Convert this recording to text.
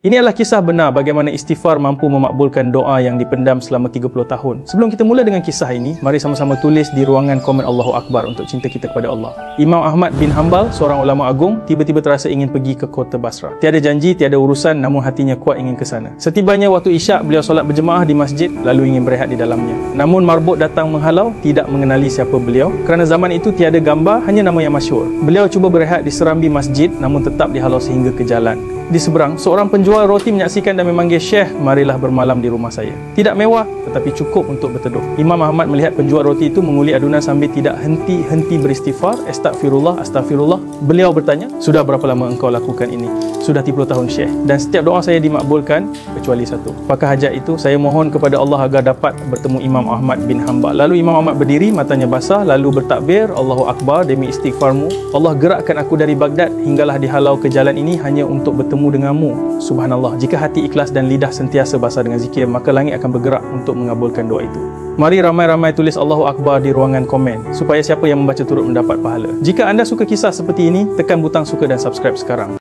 Ini adalah kisah benar bagaimana istighfar mampu memakbulkan doa yang dipendam selama 30 tahun. Sebelum kita mula dengan kisah ini, mari sama-sama tulis di ruangan komen Allahu Akbar untuk cinta kita kepada Allah. Imam Ahmad bin Hanbal, seorang ulama agung, tiba-tiba terasa ingin pergi ke kota Basrah. Tiada janji, tiada urusan, namun hatinya kuat ingin ke sana. Setibanya waktu Isyak, beliau solat berjemaah di masjid lalu ingin berehat di dalamnya. Namun marbot datang menghalau, tidak mengenali siapa beliau. Kerana zaman itu tiada gambar, hanya nama yang masyhur. Beliau cuba berehat di serambi masjid namun tetap dihalau sehingga ke jalan. Di seberang, seorang penjual roti menyaksikan dan memanggil, "Syekh, marilah bermalam di rumah saya." Tidak mewah, tetapi cukup untuk berteduh. Imam Ahmad melihat penjual roti itu menguli adunan sambil tidak henti-henti beristighfar, "Astagfirullah, astagfirullah." Beliau bertanya, "Sudah berapa lama engkau lakukan ini?" "Sudah 30 tahun, Syekh. Dan setiap doa saya dimakbulkan, kecuali satu. Apakah hajat itu?" "Saya mohon kepada Allah agar dapat bertemu Imam Ahmad bin Hanbal." Lalu Imam Ahmad berdiri, matanya basah, lalu bertakbir, "Allahu Akbar, demi istighfarmu, Allah gerakkan aku dari Baghdad hinggalah dihalau ke jalan ini hanya untuk bertemu denganmu." Subhanallah, jika hati ikhlas dan lidah sentiasa basah dengan zikir, maka langit akan bergerak untuk mengabulkan doa itu. Mari ramai-ramai tulis Allahu Akbar di ruangan komen, supaya siapa yang membaca turut mendapat pahala. Jika anda suka kisah seperti ini, tekan butang suka dan subscribe sekarang.